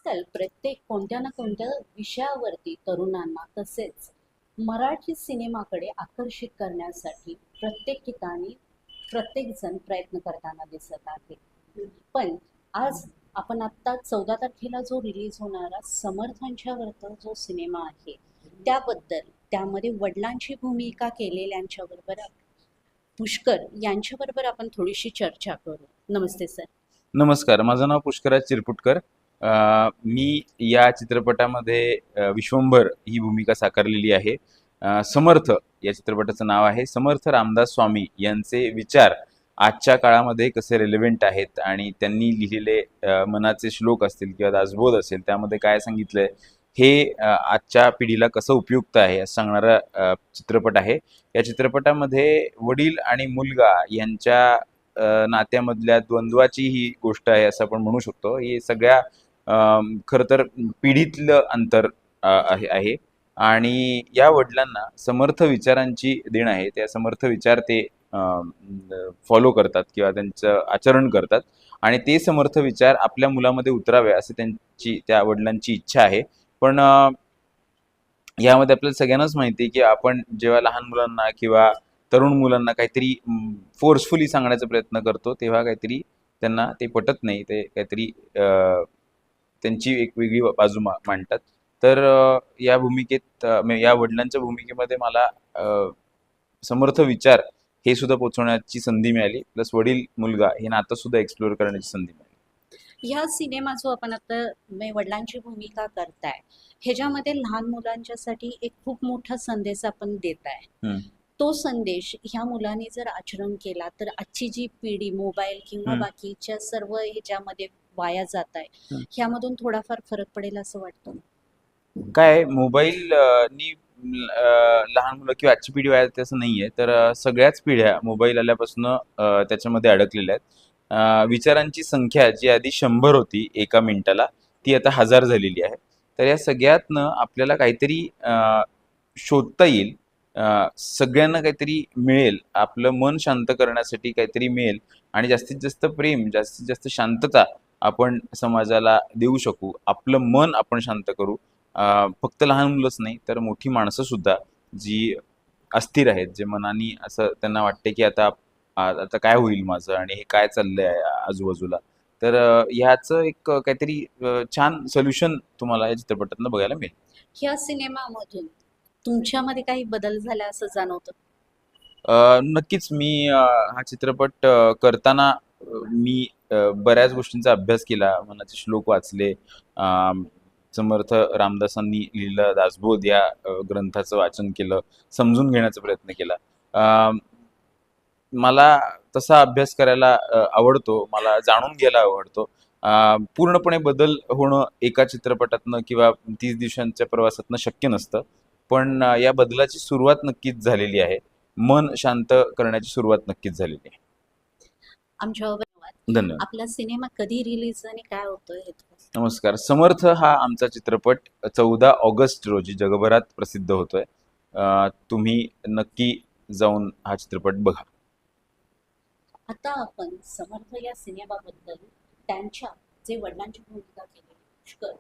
आजकाल प्रत्येक कोणत्या ना कोणत्या विषयावरती तरुणांना तसेच मराठी सिनेमाकडे आकर्षित करण्यासाठी प्रत्येक ठिकाणी प्रत्येकजण प्रयत्न करताना दिसत आहे. पण आज आपण आत्ता 14 तारखेला जो रिलीज होणारा समर्थांच्यावरचा जो सिनेमा आहे त्याबद्दल त्यामध्ये वडिलांची भूमिका केलेल्यांच्याबरोबर पुष्कर यांच्याबरोबर आपण थोडीशी चर्चा करू. नमस्ते सर. नमस्कार, माझं नाव पुष्कराज चिरपुटकर. मी या चित्रपटामध्ये विश्वंभर ही भूमिका साकारलेली आहे. समर्थ या चित्रपटाचं नाव आहे. समर्थ रामदास स्वामी यांचे विचार आजच्या काळामध्ये कसे रेलेव्हेंट आहेत आणि त्यांनी लिहिलेले मनाचे श्लोक असतील किंवा दासबोध असेल त्यामध्ये काय सांगितलंय हे आजच्या पिढीला कसं उपयुक्त आहे असं सांगणारा चित्रपट आहे. या चित्रपटामध्ये वडील आणि मुलगा यांच्या नात्यामधल्या द्वंद्वाची ही गोष्ट आहे असं आपण म्हणू शकतो. हे सगळ्या खरं तर पिढीतलं अंतर आहे आणि या वडिलांना समर्थ विचारांची देण आहे. त्या समर्थ विचार ते फॉलो करतात किंवा त्यांचं आचरण करतात आणि ते समर्थ विचार आपल्या मुलामध्ये उतरावे असे त्या वडिलांची इच्छा आहे. पण यामध्ये आपल्याला सगळ्यांनाच माहिती आहे की आपण जेव्हा लहान मुलांना किंवा तरुण मुलांना काहीतरी फोर्सफुली सांगण्याचा प्रयत्न करतो तेव्हा काहीतरी त्यांना ते पटत नाही. ते काहीतरी त्यांची एक वेगळी बाजू मांडतात. तर या भूमिकेत या वडिलांच्या भूमिकेमध्ये मला समर्थ विचार हे सुद्धा पोचवण्याची संधी मिळाली. प्लस वडील मुलगा हे नातं सुद्धा एक्सप्लोअर करण्याची संधी मिळाली. ह्या सिनेमा जो आपण आता वडिलांची भूमिका करताय ह्याच्यामध्ये लहान मुलांच्यासाठी एक खूप मोठा संदेश आपण देत आहे. तो संदेश ह्या मुलांनी जर आचरण केला तर आजची जी पिढी मोबाईल किंवा बाकीच्या सर्व ह्याच्यामध्ये वाया जात आहे ह्यामधून थोडाफार फरक पडेल असं वाटतं. काय मोबाईल नी लहान मुलं किंवा आजची पिढी वाया असं नाहीये. तर सगळ्याच पिढ्या मोबाईल आल्यापासून त्याच्यामध्ये अडकलेल्या आहेत. विचारांची संख्या जी आधी 100 होती एका मिनिटाला ती आता 1000 झालेली आहे. तर या सगळ्यातनं आपल्याला काहीतरी शोधता येईल. सगळ्यांना काहीतरी मिळेल, आपलं मन शांत करण्यासाठी काहीतरी मिळेल आणि जास्तीत जास्त प्रेम, जास्तीत जास्त शांतता आपण समाजाला देऊ शकू. आपलं मन आपण शांत करू. फक्त लहान मुलंच नाही तर मोठी माणसं सुद्धा जी अस्थिर आहेत, जे मनाने असं त्यांना वाटते की आता आता काय होईल माझं आणि हे काय चाललंय आजूबाजूला. तर ह्याचं एक काहीतरी छान सोल्युशन तुम्हाला या चित्रपटातनं बघायला मिळेल. ह्या सिनेमामधून तुमच्यामध्ये काही बदल झाला असं जाणवतं? नक्कीच मी हा चित्रपट करताना मी बऱ्याच गोष्टींचा अभ्यास केला, मनाचे श्लोक वाचले. समर्थ रामदासांनी लिहिलेलं दासबोध या ग्रंथाचं वाचन केलं, समजून घेण्याचा प्रयत्न केला. मला तसा अभ्यास करायला आवडतो, मला जाणून घ्यायला आवडतो. पूर्णपणे बदल होणं एका चित्रपटातनं किंवा 30 दिवसांच्या प्रवासातनं शक्य नसतं. पण या बदलाची सुरुवात नक्कीच झालेली आहे. मन शांत करण्याची सुरुवात नक्कीच झालेली आहे. आमच्यावर धन्यवाद. आपला सिनेमा कधी रिलीज आणि काय होतोय हे नमस्कार. समर्थ हा आमचा चित्रपट 14 ऑगस्ट रोजी जगभरात प्रसिद्ध होतोय. तुम्ही नक्की जाऊन हा चित्रपट बघा. आता आपण समर्थ या सिनेमाबद्दल त्यांच्या जे वडिलांची भूमिका केली पुष्कर